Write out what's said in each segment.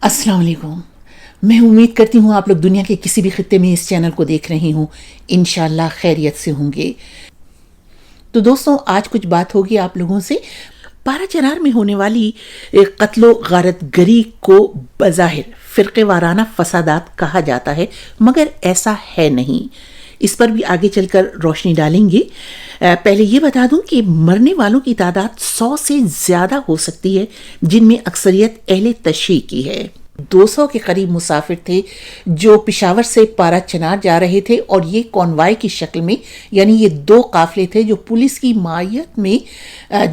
अस्सलाम वालेकुम। मैं उम्मीद करती हूँ आप लोग दुनिया के किसी भी खित्ते में इस चैनल को देख रहे हों, इंशाल्लाह खैरियत से होंगे। तो दोस्तों, आज कुछ बात होगी आप लोगों से पारा चनार में होने वाली कत्लो गारतगरी को बज़ाहिर फ़िरक़े वाराना फसादात कहा जाता है, मगर ऐसा है नहीं। इस पर भी आगे चलकर रोशनी डालेंगे। पहले ये बता दूं कि मरने वालों की तादाद 100 से ज़्यादा हो सकती है, जिनमें अक्सरियत अहले तशय्युई की है। 200 के करीब मुसाफिर थे जो पेशावर से पारा चनार जा रहे थे, और ये कॉन्वाय की शक्ल में, यानी ये 2 काफिले थे जो पुलिस की मायत में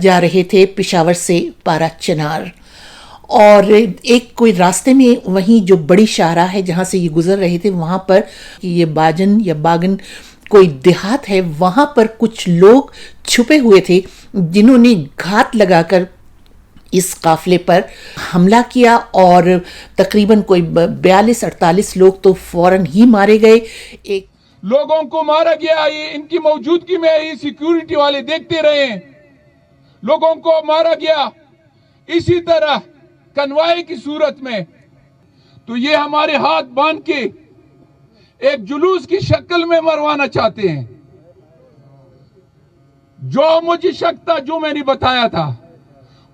जा रहे थे पेशावर से पारा चनार। और एक कोई रास्ते में वहीं जो बड़ी शाहराह है जहाँ से ये गुजर रहे थे, वहाँ पर ये बाजन या बागन कोई देहात है, वहाँ पर कुछ लोग छुपे हुए थे जिन्होंने घात लगाकर इस काफिले पर हमला किया, और तकरीबन कोई 42-48 लोग तो फौरन ही मारे गए। एक लोगों को मारा गया, ये इनकी मौजूदगी में ये सिक्योरिटी वाले देखते रहे, लोगों को मारा गया। इसी तरह कन्वाई की सूरत में तो ये हमारे हाथ बांध के एक जुलूस की शक्ल में मरवाना चाहते हैं। जो मुझे शक था, जो मैंने बताया था,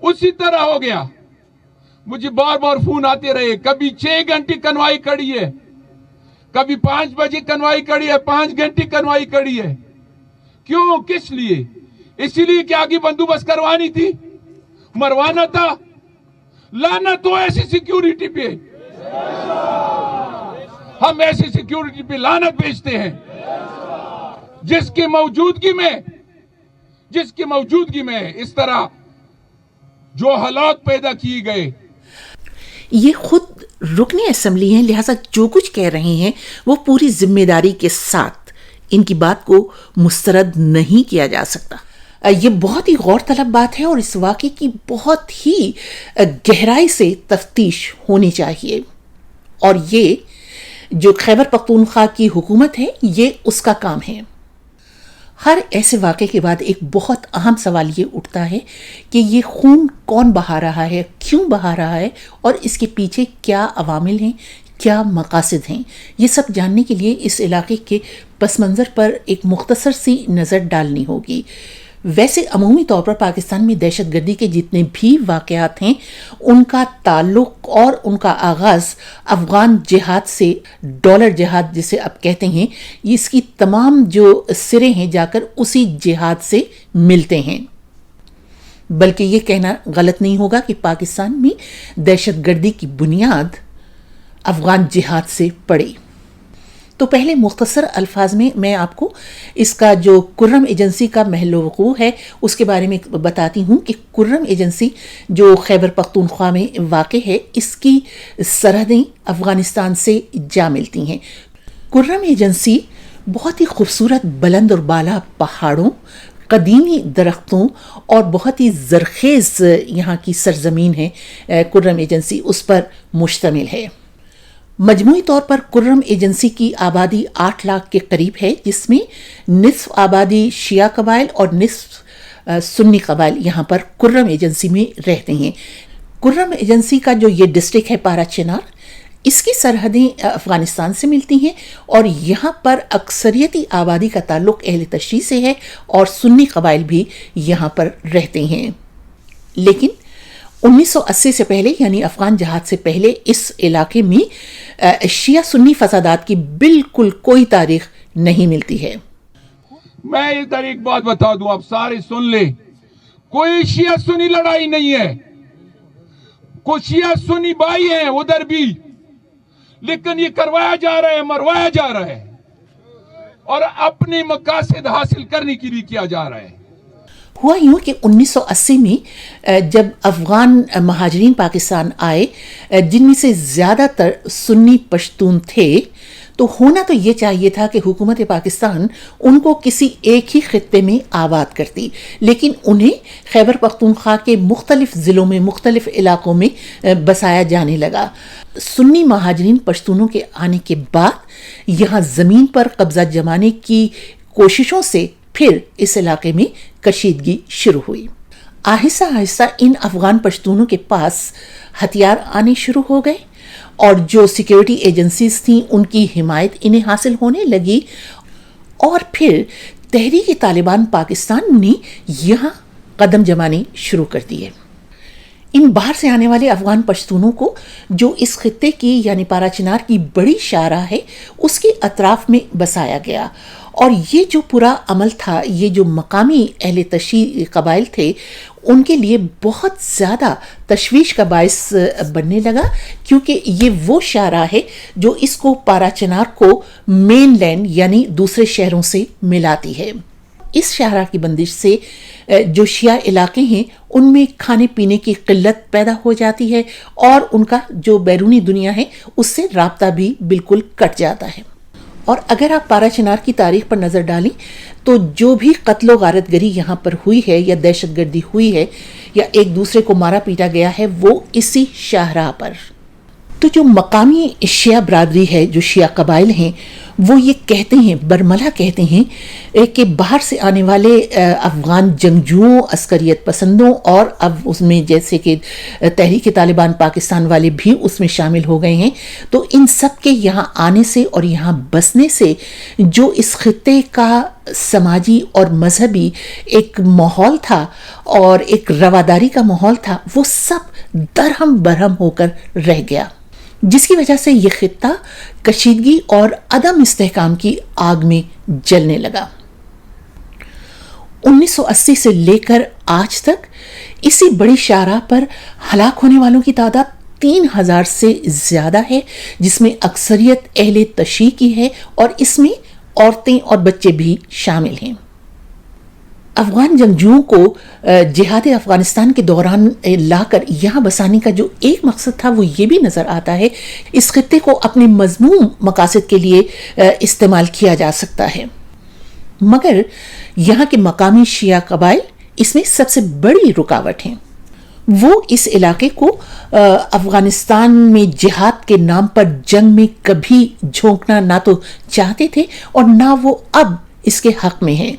उसी तरह हो गया। मुझे बार बार फोन आते रहे, कभी 6 घंटे कन्वाई खड़ी है, कभी 5 बजे कन्वाई खड़ी है, 5 घंटे कन्वाई खड़ी है। क्यों, किस लिए? इसीलिए कि आगे बंदोबस्त करवानी थी, मरवाना था। लाना तो ऐसी सिक्योरिटी पे, हम ऐसी सिक्योरिटी पे लानत भेजते हैं जिसकी मौजूदगी में इस तरह जो हालात पैदा किए गए। ये खुद रुकनी असेंबली हैं, लिहाजा जो कुछ कह रहे हैं वो पूरी जिम्मेदारी के साथ इनकी बात को मुस्तरद नहीं किया जा सकता। ये बहुत ही गौर तलब बात है, और इस वाक़े की बहुत ही गहराई से तफ्तीश होनी चाहिए। और ये जो खैबर पख्तूनख्वा की हुकूमत है, ये उसका काम है। हर ऐसे वाक़े के बाद एक बहुत अहम सवाल ये उठता है कि ये खून कौन बहा रहा है, क्यों बहा रहा है, और इसके पीछे क्या अवामिल हैं, क्या मकासद हैं। ये सब जानने के लिए इस इलाके के पस मंज़र पर एक मुख्तसर सी नज़र डालनी होगी। वैसे अमूमी तौर पर पाकिस्तान में दहशतगर्दी के जितने भी वाक़यात हैं, उनका ताल्लुक़ और उनका आगाज़ अफ़गान जिहाद से, डॉलर जिहाद जिसे अब कहते हैं, इसकी तमाम जो सिरे हैं जाकर उसी जिहाद से मिलते हैं। बल्कि ये कहना गलत नहीं होगा कि पाकिस्तान में दहशतगर्दी की बुनियाद अफ़गान जिहाद से पड़ी। तो पहले मुख्तसर अल्फाज में मैं आपको इसका जो कुर्रम एजेंसी का महल वक़ू है उसके बारे में बताती हूँ कि कुर्रम एजेंसी जो खैबर पख्तूनख्वा में वाक़ है, इसकी सरहदें अफ़गानिस्तान से जा मिलती हैं। कुर्रम एजेंसी बहुत ही खूबसूरत बुलंद और बाला पहाड़ों, कदीमी दरख्तों और बहुत ही ज़रख़ेज़ यहाँ की सरज़मीन है। कुर्रम एजेंसी उस पर मुश्तमिल है। मजमूई तौर पर कुर्रम एजेंसी की आबादी 8 लाख के करीब है, जिसमें निस्फ आबादी शिया कबाइल और निस्फ सुन्नी कबाइल यहाँ पर कुर्रम एजेंसी में रहते हैं। कुर्रम एजेंसी का जो ये डिस्ट्रिक्ट है पारा चनार, इसकी सरहदें अफ़गानिस्तान से मिलती हैं, और यहाँ पर अक्सरियती आबादी का ताल्लुक़ अहले तशय्युई से है, और सुन्नी कबाइल भी यहाँ पर रहते हैं। लेकिन 1980 से पहले, यानी अफ़गान जहाद से पहले, इस इलाके में शिया सुन्नी फसादात की बिल्कुल कोई तारीख नहीं मिलती है। मैं इधर एक बात बता दूं, आप सारे सुन ले, कोई शिया सुन्नी लड़ाई नहीं है। कुछ शिया सुन्नी भाई हैं उधर भी, लेकिन ये करवाया जा रहा है, मरवाया जा रहा है, और अपने मकासद हासिल करने के लिए किया जा रहा है। हुआ यूँ कि 1980 में जब अफ़गान महाजरीन पाकिस्तान आए, जिनमें से ज़्यादातर सुन्नी पश्तून थे, तो होना तो ये चाहिए था कि हुकूमत पाकिस्तान उनको किसी एक ही खित्ते में आबाद करती, लेकिन उन्हें खैबर पख्तूनख्वा के मुख्तलिफ ज़िलों में, मुख्तलिफ इलाकों में बसाया जाने लगा। सुन्नी महाजरीन पश्तूनों के आने के बाद यहाँ ज़मीन पर कब्ज़ा जमाने की कोशिशों से फिर इस इलाके में कशीदगी शुरू हुई। आहिस्ता आहिस्ता इन अफ़गान पश्तूनों के पास हथियार आने शुरू हो गए, اور جو سیکیورٹی ایجنسیز تھیں ان کی حمایت انہیں حاصل ہونے لگی، اور پھر تحریک طالبان پاکستان نے یہاں قدم جمانے شروع کر دیے۔ ان باہر سے آنے والے افغان پشتونوں کو جو اس خطے کی یعنی پارا چنار کی بڑی شاہراہ ہے اس کے اطراف میں بسایا گیا، اور یہ جو پورا عمل تھا، یہ جو مقامی اہل تشیع قبائل تھے ان کے لیے بہت زیادہ تشویش کا باعث بننے لگا، کیونکہ یہ وہ شاہراہ ہے جو اس کو پارا چنار کو مین لینڈ یعنی دوسرے شہروں سے ملاتی ہے۔ اس شاہراہ کی بندش سے جو شیعہ علاقے ہیں ان میں کھانے پینے کی قلت پیدا ہو جاتی ہے، اور ان کا جو بیرونی دنیا ہے اس سے رابطہ بھی بالکل کٹ جاتا ہے۔ اور اگر آپ پارا چنار کی تاریخ پر نظر ڈالیں تو جو بھی قتل و غارت گری یہاں پر ہوئی ہے یا دہشت گردی ہوئی ہے یا ایک دوسرے کو مارا پیٹا گیا ہے وہ اسی شاہراہ پر۔ تو جو مقامی شیعہ برادری ہے، جو شیعہ قبائل ہیں، وہ یہ کہتے ہیں، برملا کہتے ہیں کہ باہر سے آنے والے افغان جنگجوؤں، عسکریت پسندوں، اور اب اس میں جیسے کہ تحریک طالبان پاکستان والے بھی اس میں شامل ہو گئے ہیں، تو ان سب کے یہاں آنے سے اور یہاں بسنے سے جو اس خطے کا سماجی اور مذہبی ایک ماحول تھا اور ایک رواداری کا ماحول تھا، وہ سب درہم برہم ہو کر رہ گیا، جس کی وجہ سے یہ خطہ کشیدگی اور عدم استحکام کی آگ میں جلنے لگا۔ 1980 سے لے کر آج تک اسی بڑی شاہراہ پر ہلاک ہونے والوں کی تعداد 3000 سے زیادہ ہے، جس میں اکثریت اہل تشیع کی ہے، اور اس میں عورتیں اور بچے بھی شامل ہیں۔ افغان جنگجوؤں کو جہاد افغانستان کے دوران لا کر یہاں بسانے کا جو ایک مقصد تھا وہ یہ بھی نظر آتا ہے، اس خطے کو اپنے مذموم مقاصد کے لیے استعمال کیا جا سکتا ہے، مگر یہاں کے مقامی شیعہ قبائل اس میں سب سے بڑی رکاوٹ ہیں۔ وہ اس علاقے کو افغانستان میں جہاد کے نام پر جنگ میں کبھی جھونکنا نہ تو چاہتے تھے اور نہ وہ اب اس کے حق میں ہیں،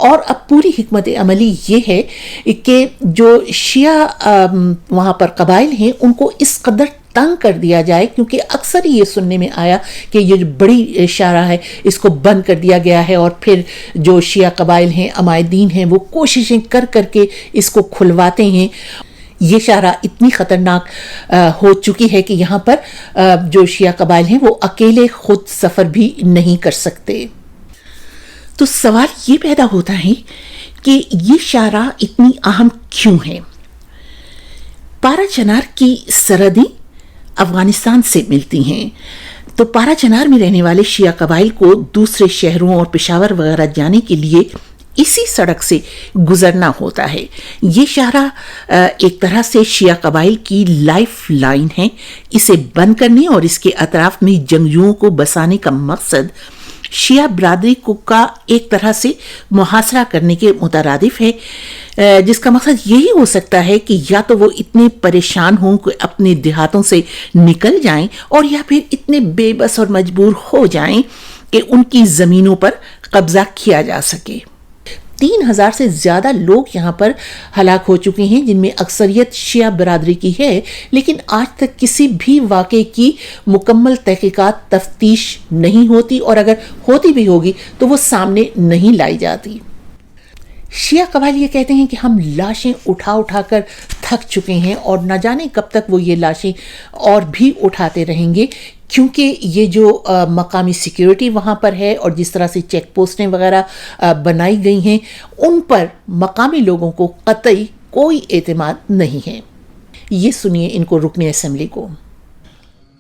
اور اب پوری حکمت عملی یہ ہے کہ جو شیعہ وہاں پر قبائل ہیں ان کو اس قدر تنگ کر دیا جائے، کیونکہ اکثر یہ سننے میں آیا کہ یہ جو بڑی شاہراہ ہے اس کو بند کر دیا گیا ہے، اور پھر جو شیعہ قبائل ہیں، عمائدین ہیں، وہ کوششیں کر کر کے اس کو کھلواتے ہیں۔ یہ شاہراہ اتنی خطرناک ہو چکی ہے کہ یہاں پر جو شیعہ قبائل ہیں وہ اکیلے خود سفر بھی نہیں کر سکتے۔ تو سوال یہ پیدا ہوتا ہے کہ یہ شاہراہ اتنی اہم کیوں ہے؟ پارا چنار کی سرحدیں افغانستان سے ملتی ہیں، تو پارا چنار میں رہنے والے شیعہ قبائل کو دوسرے شہروں اور پشاور وغیرہ جانے کے لیے اسی سڑک سے گزرنا ہوتا ہے۔ یہ شاہراہ ایک طرح سے شیعہ قبائل کی لائف لائن ہے۔ اسے بند کرنے اور اس کے اطراف میں جنگجوؤں کو بسانے کا مقصد شیعہ برادری کو کا ایک طرح سے محاصرہ کرنے کے مترادف ہے، جس کا مقصد یہی ہو سکتا ہے کہ یا تو وہ اتنے پریشان ہوں کہ اپنے دیہاتوں سے نکل جائیں، اور یا پھر اتنے بے بس اور مجبور ہو جائیں کہ ان کی زمینوں پر قبضہ کیا جا سکے۔ 3000 سے زیادہ لوگ یہاں پر ہلاک ہو چکے ہیں، جن میں اکثریت شیعہ برادری کی ہے، لیکن آج تک کسی بھی واقعے کی مکمل تحقیقات تفتیش نہیں ہوتی، اور اگر ہوتی بھی ہوگی تو وہ سامنے نہیں لائی جاتی۔ شیعہ قبائل یہ کہتے ہیں کہ ہم لاشیں اٹھا اٹھا کر تھک چکے ہیں، اور نہ جانے کب تک وہ یہ لاشیں اور بھی اٹھاتے رہیں گے، کیونکہ یہ جو مقامی سیکیورٹی وہاں پر ہے اور جس طرح سے چیک پوسٹیں وغیرہ بنائی گئی ہیں، ان پر مقامی لوگوں کو قطعی کوئی اعتماد نہیں ہے۔ یہ سنیے ان کو رکن اسمبلی کو۔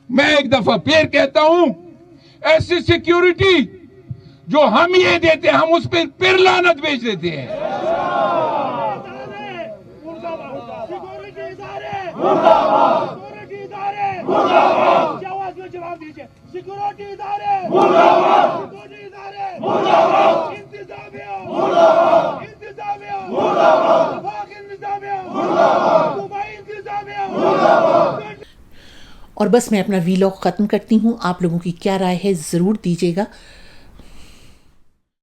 میں ایک دفعہ پھر کہتا ہوں، ایسی سیکیورٹی جو ہم یہ دیتے ہیں ہم اس پہ پھر لعنت بھیج دیتے ہیں۔ اور بس میں اپنا ویلاگ ختم کرتی ہوں۔ آپ لوگوں کی کیا رائے ہے ضرور دیجیے گا۔